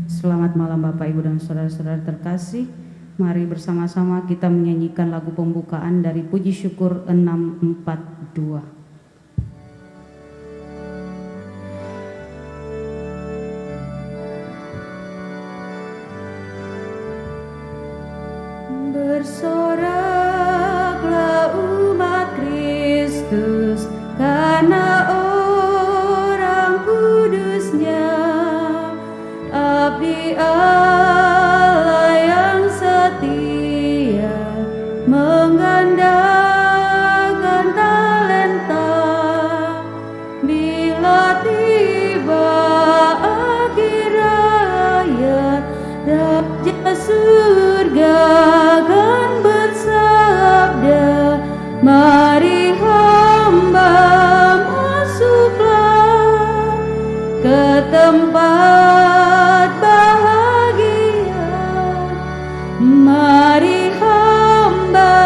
Selamat malam Bapak, Ibu, dan saudara-saudara terkasih. Mari bersama-sama kita menyanyikan lagu pembukaan dari Puji Syukur 642. Bersoraklah umat Kristus karena orang kudusnya, abdi Allah yang setia menggandakan talenta. Bila tiba akhir hayat, Raja surga akan bersabda, mari hamba masuklah ke tempat bahagia. Mari hamba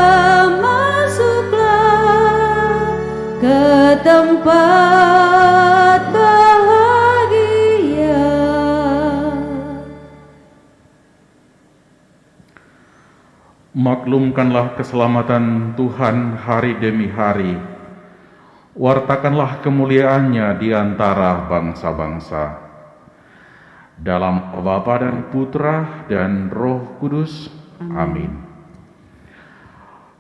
masuklah ke tempat bahagia. Maklumkanlah keselamatan Tuhan hari demi hari. Wartakanlah kemuliaannya di antara bangsa-bangsa. Dalam Bapa dan Putra dan Roh Kudus. Amin.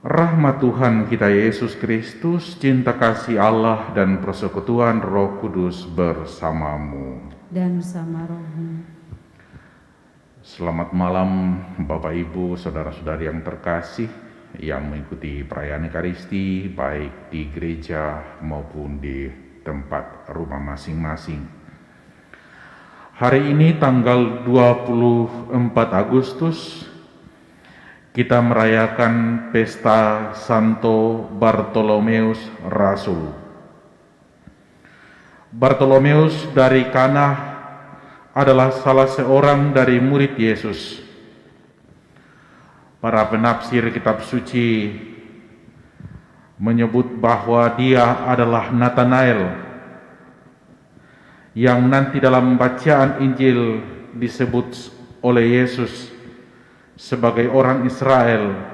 Rahmat Tuhan kita Yesus Kristus, cinta kasih Allah dan persekutuan Roh Kudus bersamamu. Dan bersama rohmu. Selamat malam Bapak Ibu, saudara-saudari yang terkasih yang mengikuti perayaan Ekaristi baik di gereja maupun di tempat rumah masing-masing. Hari ini tanggal 24 Agustus kita merayakan pesta Santo Bartolomeus Rasul. Bartolomeus dari Kana adalah salah seorang dari murid Yesus. Para penafsir kitab suci menyebut bahwa dia adalah Nathanael yang nanti dalam bacaan Injil disebut oleh Yesus sebagai orang Israel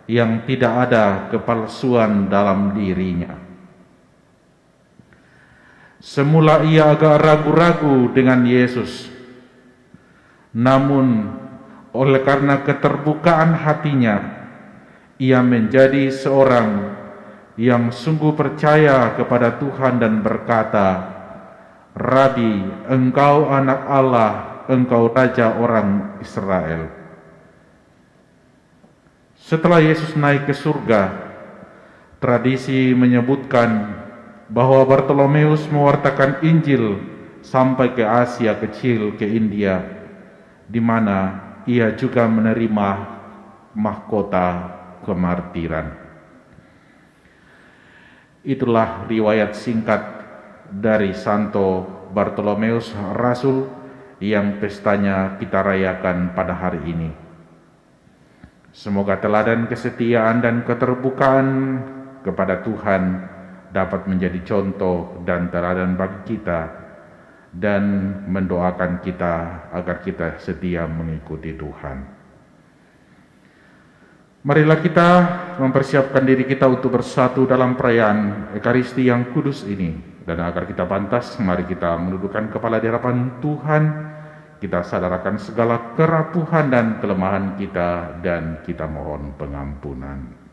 yang tidak ada kepalsuan dalam dirinya. Semula ia agak ragu-ragu dengan Yesus, namun oleh karena keterbukaan hatinya, ia menjadi seorang yang sungguh percaya kepada Tuhan dan berkata, "Rabi, engkau anak Allah, engkau raja orang Israel." Setelah Yesus naik ke surga, tradisi menyebutkan bahwa Bartolomeus mewartakan Injil sampai ke Asia Kecil, ke India, di mana ia juga menerima mahkota kemartiran. Itulah riwayat singkat dari Santo Bartolomeus Rasul yang pestanya kita rayakan pada hari ini. Semoga teladan kesetiaan dan keterbukaan kepada Tuhan dapat menjadi contoh dan teladan bagi kita dan mendoakan kita agar kita setia mengikuti Tuhan. Marilah kita mempersiapkan diri kita untuk bersatu dalam perayaan Ekaristi yang kudus ini. Dan agar kita pantas, mari kita menundukkan kepala di hadapan Tuhan. Kita sadarkan segala kerapuhan dan kelemahan kita dan kita mohon pengampunan.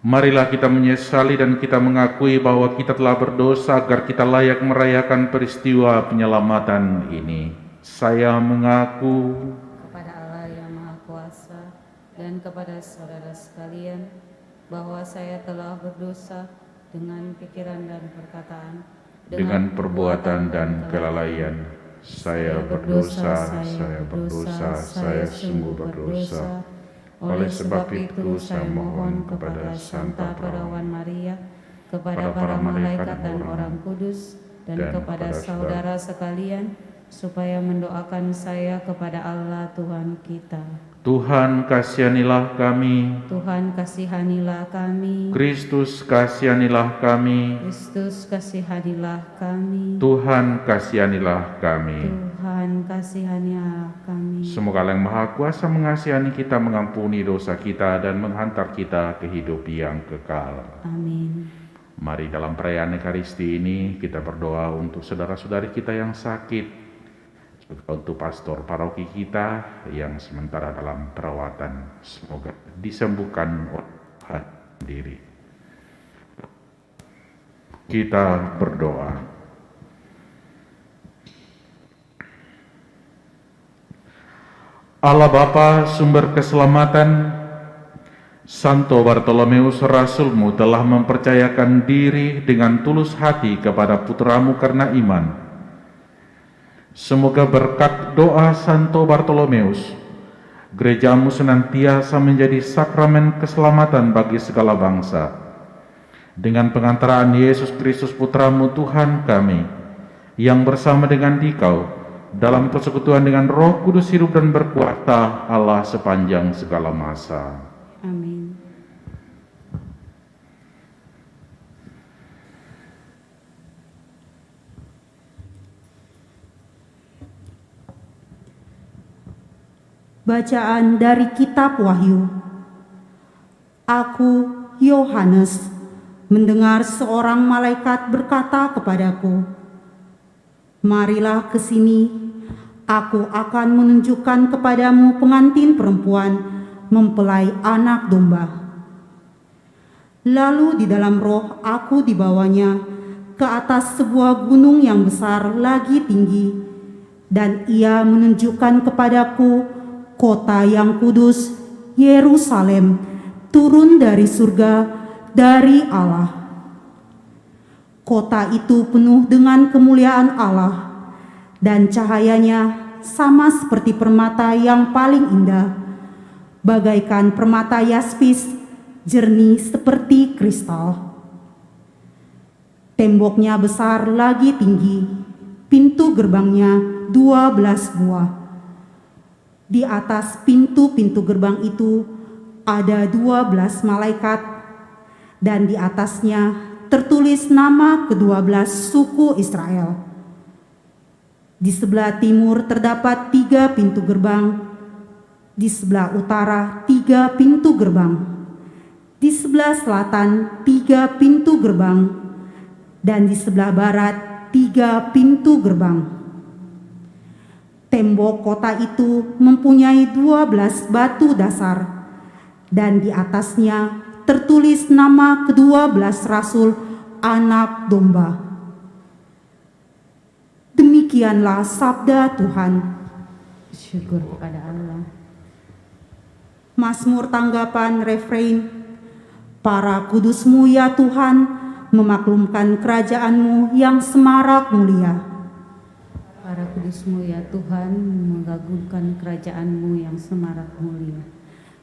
Marilah kita menyesali dan kita mengakui bahwa kita telah berdosa agar kita layak merayakan peristiwa penyelamatan ini. Saya mengaku Kepada Allah yang Maha Kuasa dan kepada saudara sekalian bahwa saya telah berdosa dengan pikiran dan perkataan, dengan perbuatan dan kelalaian. Saya berdosa, saya sungguh berdosa. Oleh sebab itu saya mohon kepada Santa Perawan Maria, kepada para malaikat dan orang kudus, dan kepada saudara sekalian, supaya mendoakan saya kepada Allah Tuhan kita. Tuhan kasihanilah kami. Tuhan kasihanilah kami. Kristus kasihanilah kami. Kristus kasihanilah kami. Tuhan kasihanilah kami. Tuhan kasihanilah kami. Semoga Allah yang Maha Kuasa mengasihani kita, mengampuni dosa kita, dan menghantar kita ke hidup yang kekal. Amin. Mari dalam perayaan Ekaristi ini kita berdoa untuk saudara-saudari kita yang sakit, untuk pastor paroki kita yang sementara dalam perawatan, semoga disembuhkan oleh Tuhan sendiri. Kita berdoa. Allah Bapa, sumber keselamatan, Santo Bartolomeus Rasulmu telah mempercayakan diri dengan tulus hati kepada putramu karena iman. Semoga berkat doa Santo Bartolomeus, gerejamu senantiasa menjadi sakramen keselamatan bagi segala bangsa. Dengan pengantaraan Yesus Kristus putramu Tuhan kami, yang bersama dengan Dikau, dalam persekutuan dengan Roh Kudus hidup dan berkuasa Allah sepanjang segala masa. Amin. Bacaan dari Kitab Wahyu. Aku, Yohanes, mendengar seorang malaikat berkata kepadaku, "Marilah ke sini, aku akan menunjukkan kepadamu pengantin perempuan mempelai anak domba." Lalu di dalam roh aku dibawanya ke atas sebuah gunung yang besar lagi tinggi, dan ia menunjukkan kepadaku kota yang kudus, Yerusalem, turun dari surga, dari Allah. Kota itu penuh dengan kemuliaan Allah, dan cahayanya sama seperti permata yang paling indah, bagaikan permata yaspis, jernih seperti kristal. Temboknya besar lagi tinggi, pintu gerbangnya 12 buah. Di atas pintu-pintu gerbang itu ada 12 malaikat, dan di atasnya tertulis nama ke-12 suku Israel. Di sebelah timur terdapat 3 pintu gerbang, di sebelah utara 3 pintu gerbang, di sebelah selatan 3 pintu gerbang, dan di sebelah barat 3 pintu gerbang. Tembok kota itu mempunyai 12 batu dasar, dan di atasnya tertulis nama ke-12 rasul anak domba. Demikianlah sabda Tuhan. Syukur kepada Allah. Mazmur tanggapan refrein. Para kudusmu ya Tuhan, memaklumkan kerajaanmu yang semarak mulia. Para kudusmu ya Tuhan, mengagungkan kerajaanmu yang semarak mulia.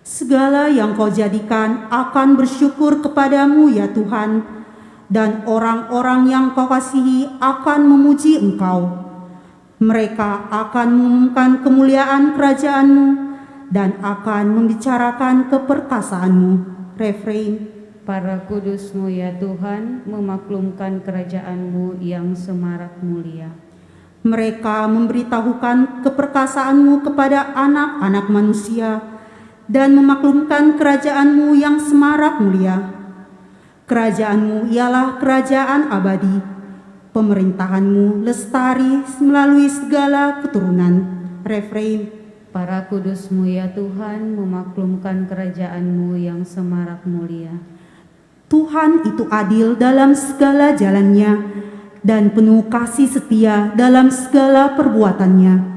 Segala yang kau jadikan akan bersyukur kepadamu ya Tuhan, dan orang-orang yang kau kasihi akan memuji engkau. Mereka akan mengumumkan kemuliaan kerajaanmu dan akan membicarakan keperkasaanmu. Refrain. Para kudusmu ya Tuhan, memaklumkan kerajaanmu yang semarak mulia. Mereka memberitahukan keperkasaanmu kepada anak-anak manusia dan memaklumkan kerajaanmu yang semarak mulia. Kerajaanmu ialah kerajaan abadi, pemerintahanmu lestari melalui segala keturunan. Refrain. Para kudusmu ya Tuhan, memaklumkan kerajaanmu yang semarak mulia. Tuhan itu adil dalam segala jalannya dan penuh kasih setia dalam segala perbuatannya.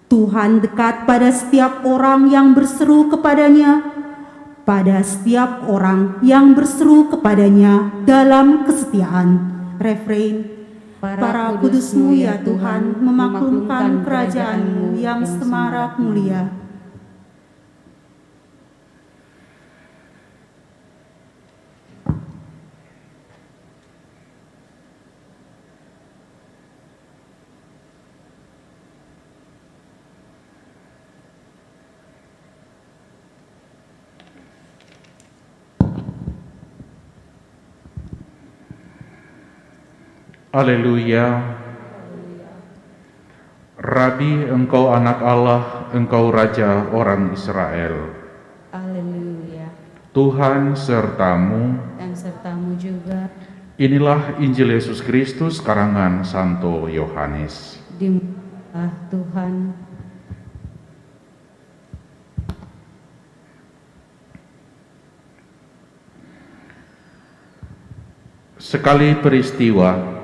Tuhan dekat pada setiap orang yang berseru kepadanya, pada setiap orang yang berseru kepadanya dalam kesetiaan. Refrain. Para kudusmu ya Tuhan, memaklumkan kerajaanmu yang semarak mulia. Haleluya. Rabi, engkau anak Allah, engkau Raja orang Israel. Haleluya. Tuhan sertamu. Dan sertamu juga. Inilah Injil Yesus Kristus karangan Santo Yohanes. Dimuliakanlah Tuhan. Sekali peristiwa,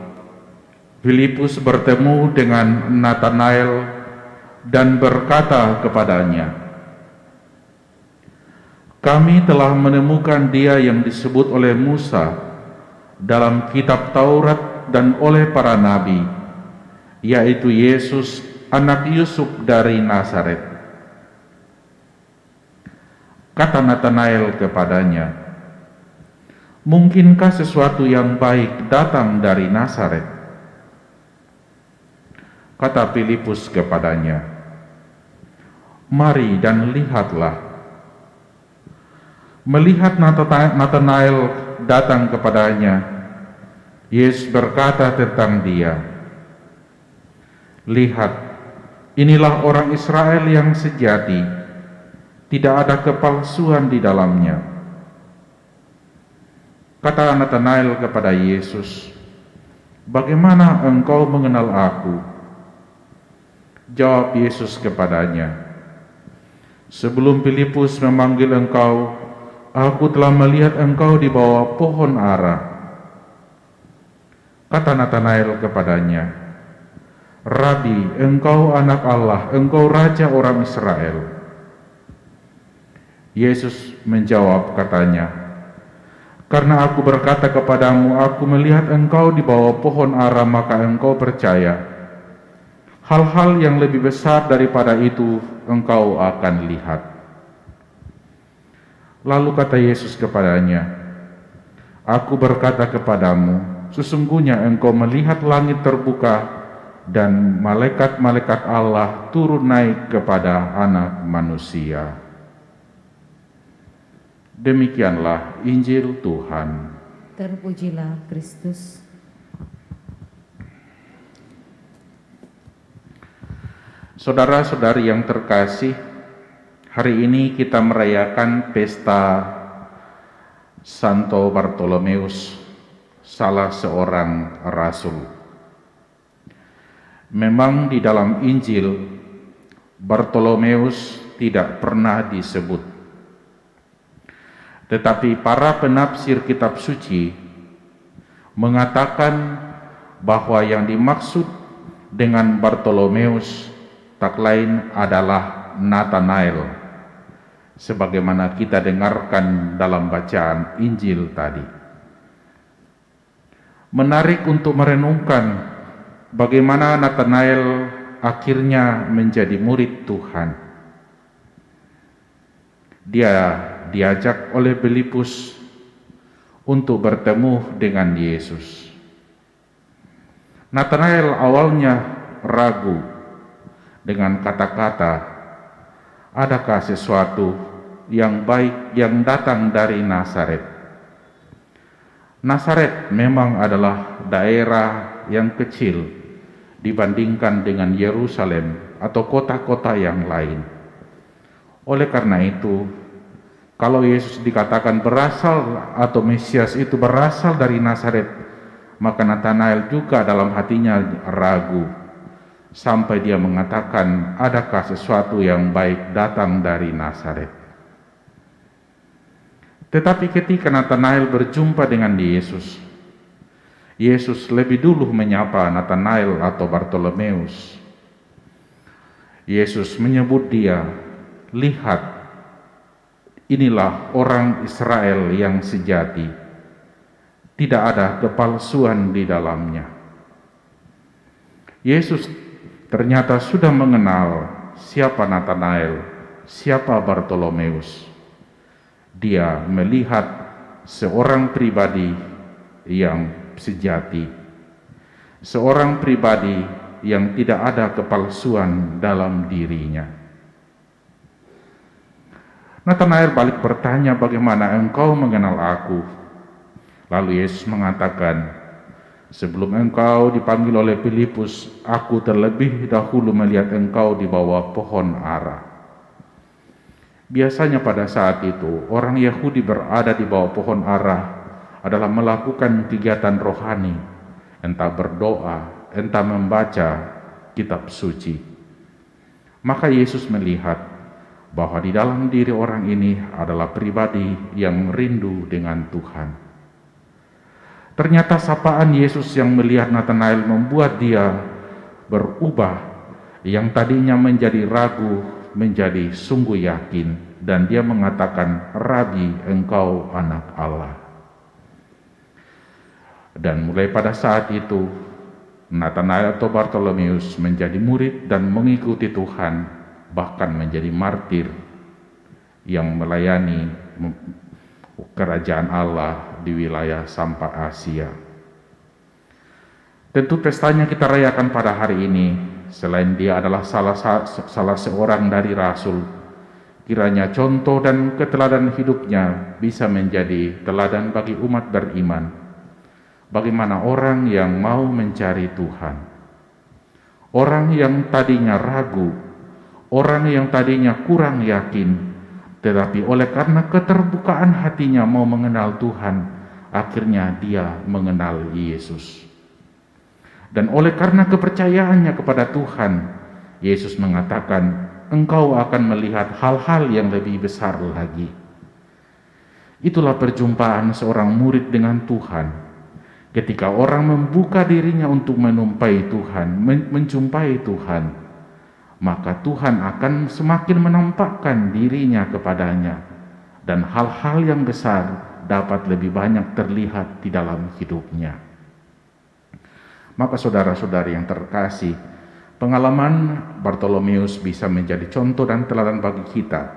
Filipus bertemu dengan Nathanael dan berkata kepadanya, "Kami telah menemukan Dia yang disebut oleh Musa dalam kitab Taurat dan oleh para nabi, yaitu Yesus, anak Yusuf dari Nazaret." Kata Nathanael kepadanya, "Mungkinkah sesuatu yang baik datang dari Nazaret?" Kata Filipus kepadanya, "Mari dan lihatlah." Melihat Nathanael datang kepadanya, Yesus berkata tentang dia, "Lihat, inilah orang Israel yang sejati, tidak ada kepalsuan di dalamnya." Kata Nathanael kepada Yesus, "Bagaimana engkau mengenal aku?" Jawab Yesus kepadanya, "Sebelum Filipus memanggil engkau, aku telah melihat engkau di bawah pohon ara." Kata Nathanael kepadanya, "Rabi, engkau anak Allah, engkau Raja orang Israel." Yesus menjawab katanya, "Karena aku berkata kepadamu, aku melihat engkau di bawah pohon ara, maka engkau percaya. Hal-hal yang lebih besar daripada itu engkau akan lihat." Lalu kata Yesus kepadanya, "Aku berkata kepadamu, sesungguhnya engkau melihat langit terbuka dan malaikat-malaikat Allah turun naik kepada Anak Manusia." Demikianlah Injil Tuhan. Terpujilah Kristus. Saudara-saudari yang terkasih, hari ini kita merayakan pesta Santo Bartolomeus, salah seorang rasul. Memang di dalam Injil, Bartolomeus tidak pernah disebut. Tetapi para penafsir kitab suci mengatakan bahwa yang dimaksud dengan Bartolomeus tak lain adalah Nathanael, sebagaimana kita dengarkan dalam bacaan Injil tadi. Menarik untuk merenungkan bagaimana Nathanael akhirnya menjadi murid Tuhan. Dia diajak oleh Filipus untuk bertemu dengan Yesus. Nathanael awalnya ragu dengan kata-kata, "Adakah sesuatu yang baik yang datang dari Nazaret?" Nazaret memang adalah daerah yang kecil dibandingkan dengan Yerusalem atau kota-kota yang lain. Oleh karena itu, kalau Yesus dikatakan berasal atau Mesias itu berasal dari Nazaret, maka Nathanael juga dalam hatinya ragu, sampai dia mengatakan, "Adakah sesuatu yang baik datang dari Nazaret?" Tetapi ketika Nathanael berjumpa dengan Yesus, Yesus lebih dulu menyapa Nathanael atau Bartolomeus. Yesus menyebut dia, "Lihat, inilah orang Israel yang sejati, tidak ada kepalsuan di dalamnya." Yesus ternyata sudah mengenal siapa Nathanael, siapa Bartolomeus. Dia melihat seorang pribadi yang sejati, seorang pribadi yang tidak ada kepalsuan dalam dirinya. Nathanael balik bertanya, "Bagaimana engkau mengenal aku?" Lalu Yesus mengatakan, Sebelum engkau dipanggil oleh Filipus, aku terlebih dahulu melihat engkau di bawah pohon ara. Biasanya pada saat itu, orang Yahudi berada di bawah pohon ara adalah melakukan kegiatan rohani, entah berdoa, entah membaca kitab suci. Maka Yesus melihat bahwa di dalam diri orang ini adalah pribadi yang rindu dengan Tuhan. Ternyata sapaan Yesus yang melihat Natanael membuat dia berubah, yang tadinya menjadi ragu menjadi sungguh yakin, dan dia mengatakan, "Rabi, engkau anak Allah." Dan mulai pada saat itu Natanael atau Bartolomeus menjadi murid dan mengikuti Tuhan, bahkan menjadi martir yang melayani kerajaan Allah di wilayah sampai Asia. Tentu pestanya kita rayakan pada hari ini. Selain dia adalah salah seorang dari rasul, kiranya contoh dan keteladanan hidupnya bisa menjadi teladan bagi umat beriman. Bagaimana orang yang mau mencari Tuhan, orang yang tadinya ragu, orang yang tadinya kurang yakin, tetapi oleh karena keterbukaan hatinya mau mengenal Tuhan, akhirnya dia mengenal Yesus. Dan oleh karena kepercayaannya kepada Tuhan, Yesus mengatakan, engkau akan melihat hal-hal yang lebih besar lagi. Itulah perjumpaan seorang murid dengan Tuhan. Ketika orang membuka dirinya untuk menumpai Tuhan, menjumpai Tuhan, maka Tuhan akan semakin menampakkan dirinya kepadanya, dan hal-hal yang besar dapat lebih banyak terlihat di dalam hidupnya. Maka saudara-saudari yang terkasih, pengalaman Bartolomeus bisa menjadi contoh dan teladan bagi kita,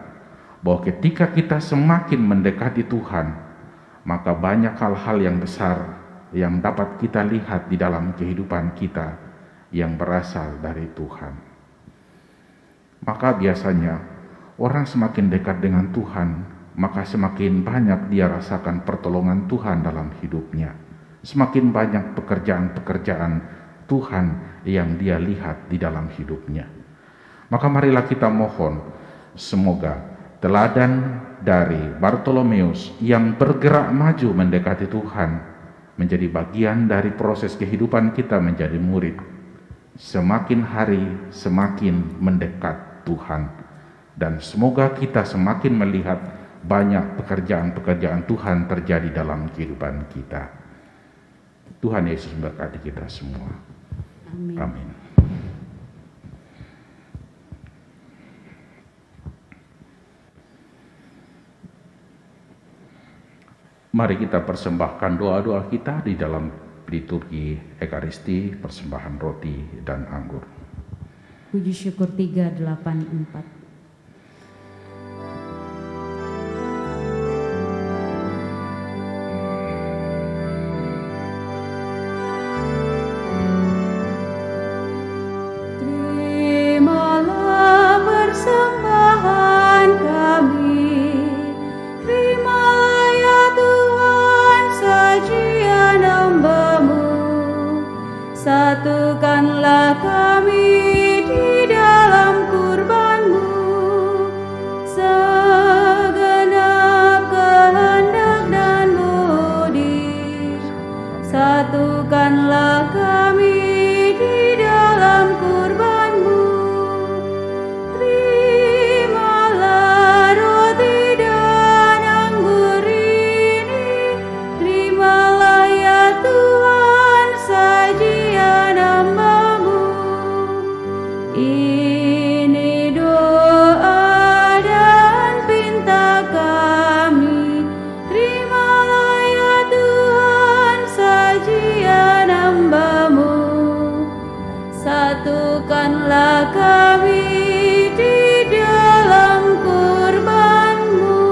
bahwa ketika kita semakin mendekati Tuhan, maka banyak hal-hal yang besar yang dapat kita lihat di dalam kehidupan kita yang berasal dari Tuhan. Maka biasanya orang semakin dekat dengan Tuhan, maka semakin banyak dia rasakan pertolongan Tuhan dalam hidupnya. Semakin banyak pekerjaan-pekerjaan Tuhan yang dia lihat di dalam hidupnya. Maka marilah kita mohon, semoga teladan dari Bartolomeus yang bergerak maju mendekati Tuhan menjadi bagian dari proses kehidupan kita menjadi murid. Semakin hari semakin mendekat Tuhan, dan semoga kita semakin melihat banyak pekerjaan-pekerjaan Tuhan terjadi dalam kehidupan kita. Tuhan Yesus memberkati kita semua. Amin. Amin. Mari kita persembahkan doa-doa kita di dalam liturgi Ekaristi, persembahan roti dan anggur. Puji syukur 384. Satukanlah kami di dalam kurban-Mu, segenap kehendak dan budi. Satukanlah kami di dalam kurban-Mu. Terimalah roti dan anggur ini, terimalah ya Tuhan sajian hamba-Mu. Ini doa dan pinta kami, terimalah ya Tuhan sajian hamba-Mu. Satukanlah kami di dalam kurban-Mu.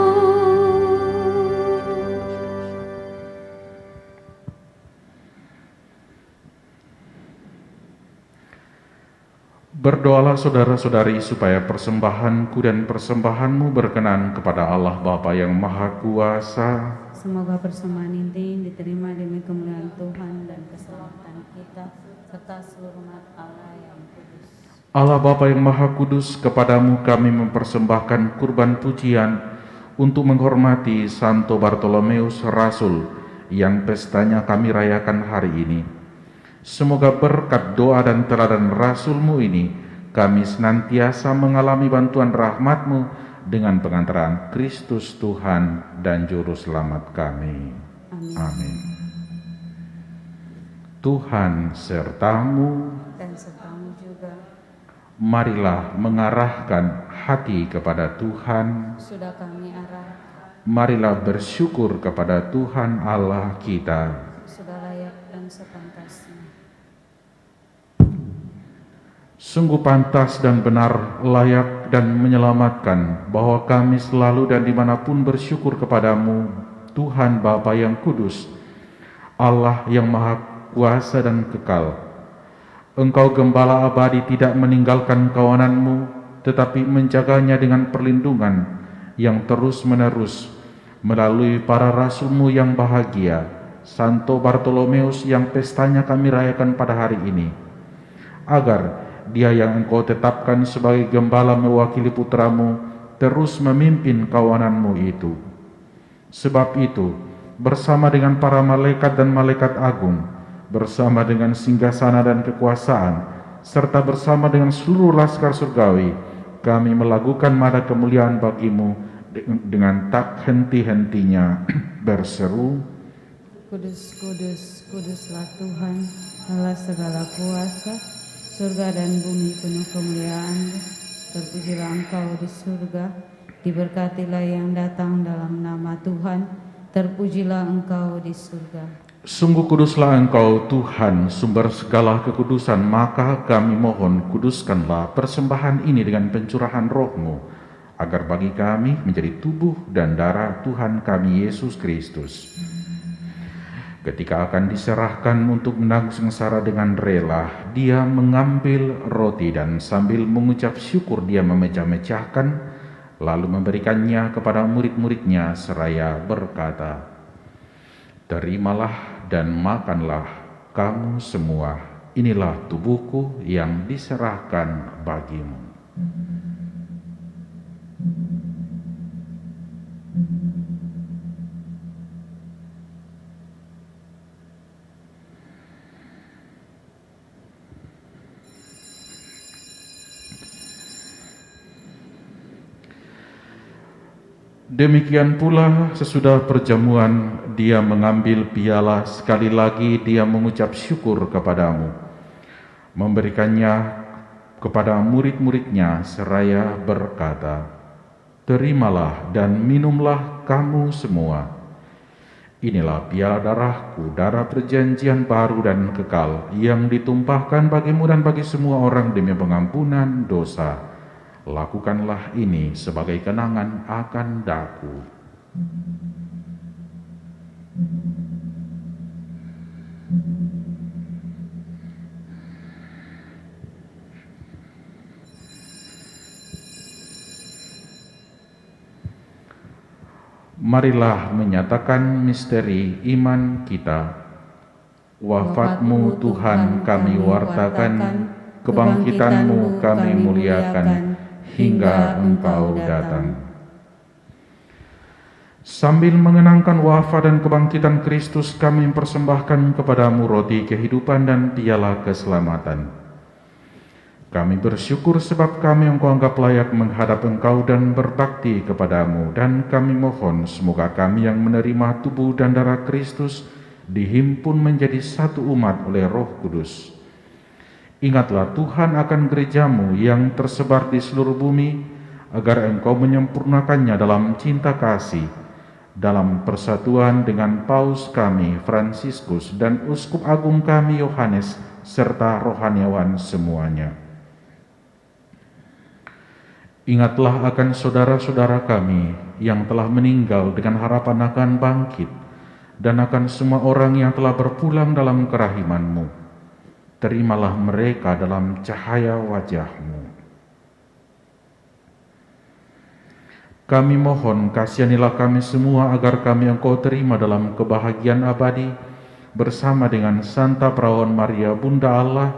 Berdoalah saudara-saudari supaya persembahanku dan persembahanmu berkenan kepada Allah Bapa yang Maha Kuasa. Semoga persembahan inti diterima demi kemuliaan Tuhan dan keselamatan kita serta seluruh umat Allah yang kudus. Allah Bapa yang Maha Kudus, kepadamu kami mempersembahkan kurban pujian untuk menghormati Santo Bartolomeus Rasul yang pestanya kami rayakan hari ini. Semoga berkat doa dan teladan Rasul-Mu ini, kami senantiasa mengalami bantuan rahmat-Mu dengan pengantaran Kristus Tuhan dan Juru Selamat kami. Amin. Amin. Tuhan sertamu, Dan sertamu juga. marilah mengarahkan hati kepada Tuhan. Sudah kami arah, Marilah bersyukur kepada Tuhan Allah kita. sudah layak dan sepantasnya. Sungguh pantas dan benar, layak dan menyelamatkan bahwa kami selalu dan dimanapun bersyukur kepadamu, Tuhan Bapa yang kudus, Allah yang Maha Kuasa dan kekal. Engkau Gembala abadi tidak meninggalkan kawananmu, tetapi menjaganya dengan perlindungan yang terus-menerus melalui para rasul-Mu yang bahagia, Santo Bartolomeus yang pestanya kami rayakan pada hari ini, agar Dia yang Engkau tetapkan sebagai gembala mewakili putramu terus memimpin kawananmu itu. Sebab itu, bersama dengan para malaikat dan malaikat agung, bersama dengan singgasana dan kekuasaan, serta bersama dengan seluruh laskar surgawi, kami melakukan nada kemuliaan bagimu dengan tak henti-hentinya berseru, Kudus, kudus, kuduslah Tuhan, Allah segala kuasa, surga dan bumi penuh kemuliaan-Mu. Terpujilah Engkau di surga, diberkatilah yang datang dalam nama Tuhan, terpujilah Engkau di surga. Sungguh kuduslah Engkau Tuhan, sumber segala kekudusan, maka kami mohon kuduskanlah persembahan ini dengan pencurahan Roh-Mu, agar bagi kami menjadi tubuh dan darah Tuhan kami Yesus Kristus. Ketika akan diserahkan untuk menanggung sengsara dengan rela, Dia mengambil roti dan sambil mengucap syukur Dia memecah-mecahkan, lalu memberikannya kepada murid-muridnya seraya berkata, "Terimalah dan makanlah kamu semua, inilah tubuhku yang diserahkan bagimu." Demikian pula sesudah perjamuan, Dia mengambil piala, sekali lagi Dia mengucap syukur kepadamu, memberikannya kepada murid-muridnya seraya berkata, "Terimalah dan minumlah kamu semua. Inilah piala darahku, darah perjanjian baru dan kekal, yang ditumpahkan bagimu dan bagi semua orang demi pengampunan dosa. Lakukanlah ini sebagai kenangan akan daku." Marilah menyatakan misteri iman kita. Wafat-Mu Tuhan kami wartakan, kebangkitan-Mu kami muliakan, hingga Engkau datang. Sambil mengenangkan wafat dan kebangkitan Kristus, kami mempersembahkan kepadamu roti kehidupan dan piala keselamatan. Kami bersyukur sebab kami Engkau anggap layak menghadap Engkau dan berbakti kepadamu, dan kami mohon semoga kami yang menerima tubuh dan darah Kristus dihimpun menjadi satu umat oleh Roh Kudus. Ingatlah Tuhan akan gereja-Mu yang tersebar di seluruh bumi, agar Engkau menyempurnakannya dalam cinta kasih, dalam persatuan dengan Paus kami Fransiskus dan Uskup Agung kami Yohanes, serta rohaniawan semuanya. Ingatlah akan saudara-saudara kami yang telah meninggal dengan harapan akan bangkit, dan akan semua orang yang telah berpulang dalam kerahiman-Mu. terimalah mereka dalam cahaya wajah-Mu. Kami mohon, kasihanilah kami semua agar kami Engkau terima dalam kebahagiaan abadi bersama dengan Santa Perawan Maria Bunda Allah,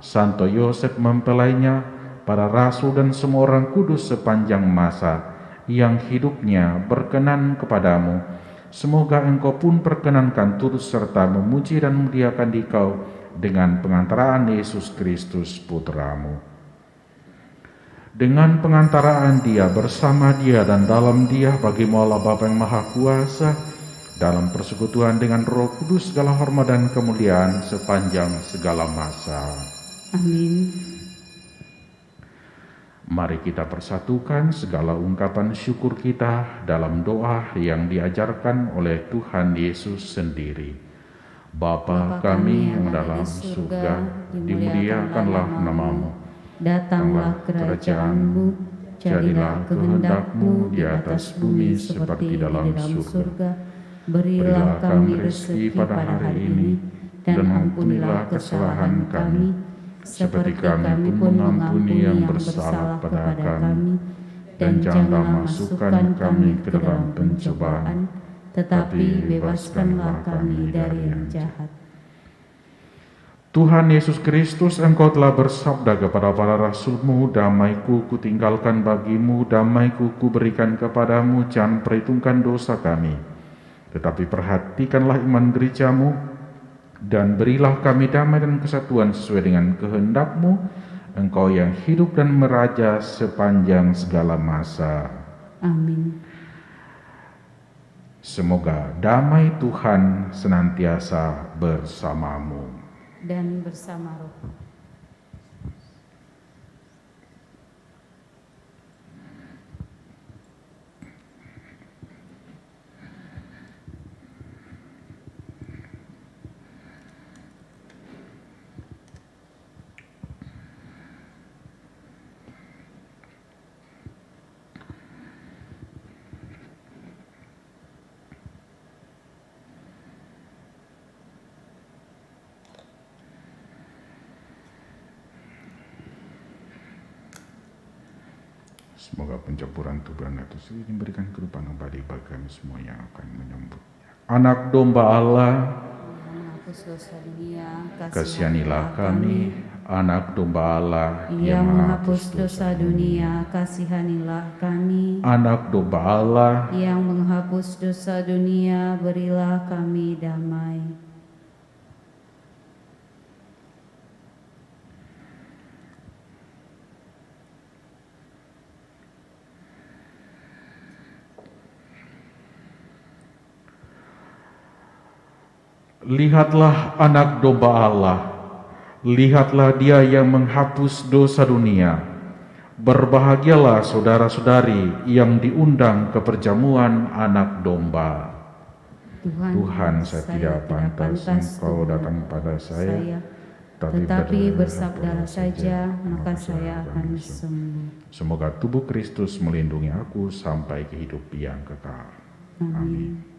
Santo Yosef mempelainya, para rasul dan semua orang kudus sepanjang masa yang hidupnya berkenan kepadamu. Semoga Engkau pun perkenankan turut serta memuji dan memuliakan Dikau dengan pengantaraan Yesus Kristus Putra-Mu. Dengan pengantaraan Dia, bersama Dia dan dalam Dia, bagimu Allah Bapa yang Maha Kuasa, dalam persekutuan dengan Roh Kudus, segala hormat dan kemuliaan sepanjang segala masa. Amin. Mari kita persatukan segala ungkapan syukur kita dalam doa yang diajarkan oleh Tuhan Yesus sendiri. Bapa kami yang dalam surga, dimuliakanlah nama-Mu. Datanglah kerajaan-Mu, jadilah kehendak-Mu di atas bumi seperti di dalam surga. Berilah kami rezeki pada hari ini, dan ampunilah kesalahan kami, seperti kami pun mengampuni yang bersalah kepada kami. Dan janganlah masukkan kami ke dalam pencobaan, tetapi bebaskanlah kami dari yang jahat. Tuhan Yesus Kristus, Engkau telah bersabda kepada para rasul-Mu, damai-Ku kutinggalkan bagimu, damai-Ku kuberikan kepadamu, jangan perhitungkan dosa kami, tetapi perhatikanlah iman gereja-Mu, dan berilah kami damai dan kesatuan sesuai dengan kehendak-Mu, Engkau yang hidup dan meraja sepanjang segala masa. Amin. Semoga damai Tuhan senantiasa bersamamu. Dan bersama roh. Semoga pencampuran tubuh dan Kristus ini memberikan kehidupan abadi bagi kami semua yang akan menyambutnya. Anak domba Allah, menghapus dosa dunia, kasihanilah kami. Anak domba Allah yang menghapus dosa dunia, kasihanilah kami. Anak domba Allah yang menghapus dosa dunia, berilah kami damai. Lihatlah anak domba Allah, lihatlah Dia yang menghapus dosa dunia. Berbahagialah saudara-saudari yang diundang ke perjamuan anak domba. Tuhan, saya tidak pantas Engkau datang pada saya, tetapi bersabdalah saja, maka saya akan sembuh. Semoga tubuh Kristus melindungi aku sampai ke hidup yang kekal. Amin.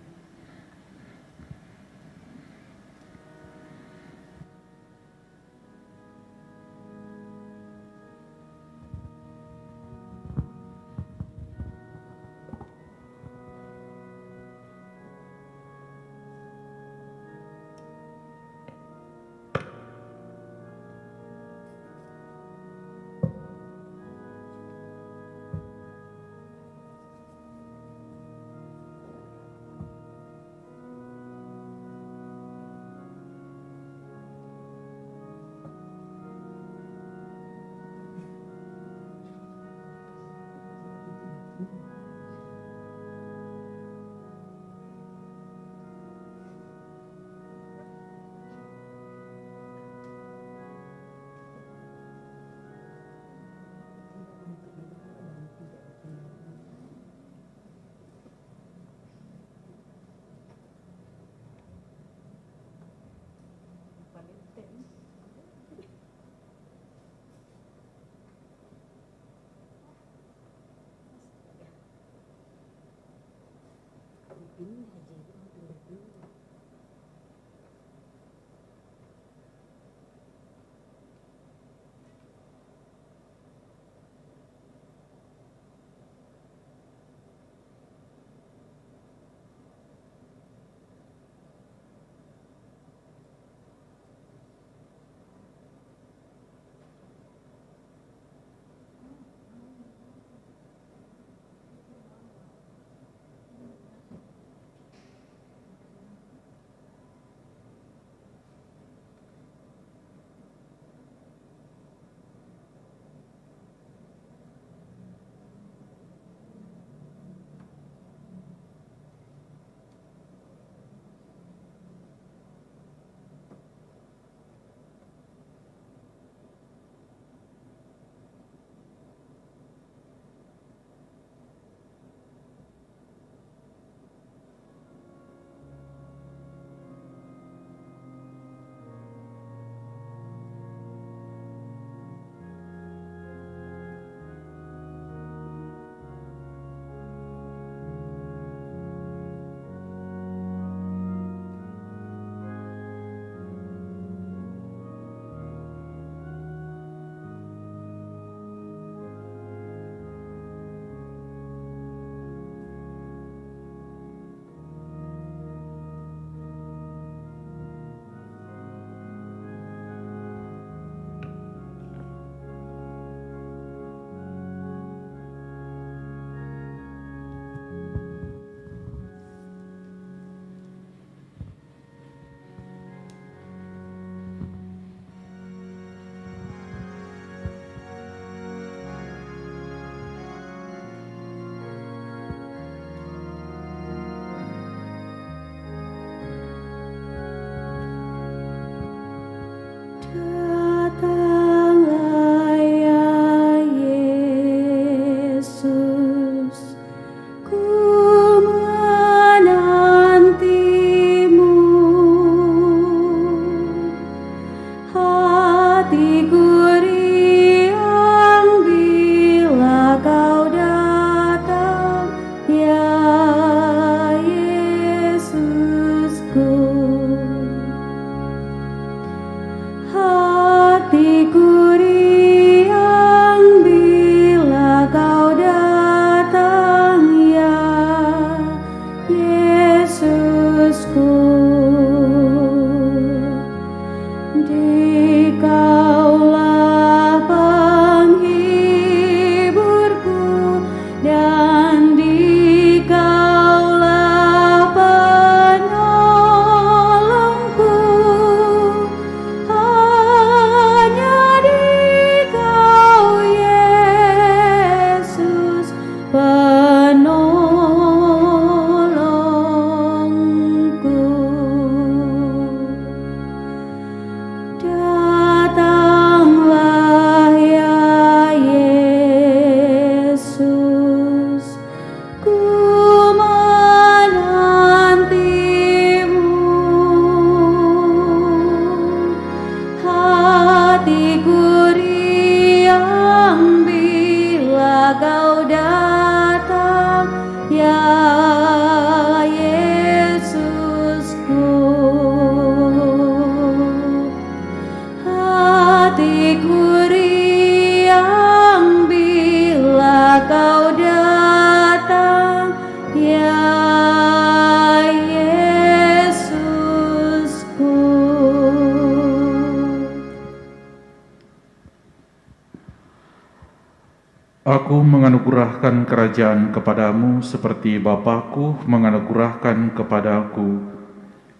Aku menganugerahkan kerajaan kepadamu seperti Bapakku menganugerahkan kepadaku,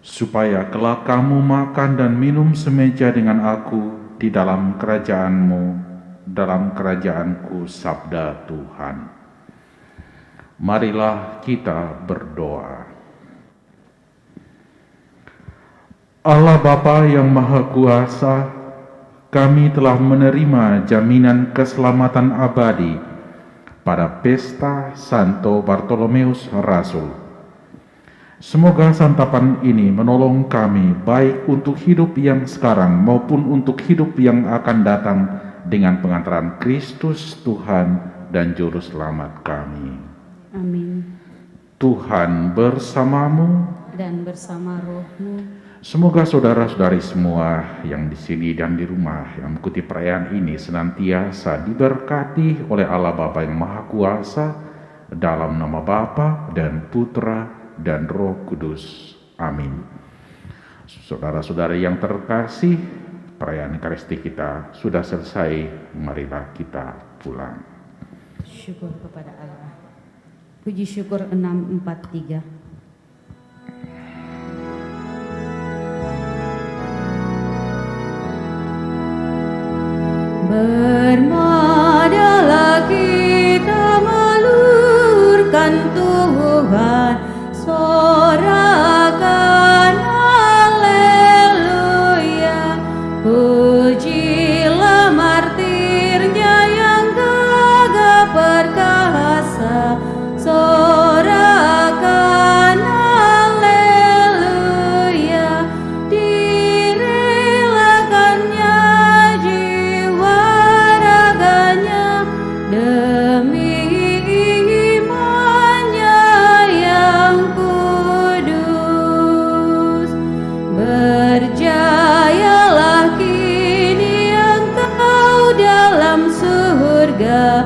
supaya kelak kamu makan dan minum semeja dengan aku di dalam kerajaanmu, dalam kerajaanku, sabda Tuhan. Marilah kita berdoa. Allah Bapa yang Maha Kuasa, kami telah menerima jaminan keselamatan abadi pada pesta Santo Bartolomeus Rasul. Semoga santapan ini menolong kami baik untuk hidup yang sekarang maupun untuk hidup yang akan datang dengan pengantaran Kristus Tuhan dan Juru Selamat kami. Amin. Tuhan bersamamu Dan bersama rohmu. Semoga saudara-saudari semua yang di sini dan di rumah yang mengikuti perayaan ini senantiasa diberkati oleh Allah Bapa yang Maha Kuasa, dalam nama Bapa dan Putra dan Roh Kudus. Amin. Saudara-saudari yang terkasih, perayaan Ekaristi kita sudah selesai. Marilah kita pulang. Syukur kepada Allah. Puji syukur 643. Bermadalah kita melurkan Tuhan, sorakan haleluya. Pujilah martirnya yang gagah perkasa, sorakan haleluya. Direlakannya jiwa raganya demi imannya yang kudus. Berjayalah kini engkau dalam surga,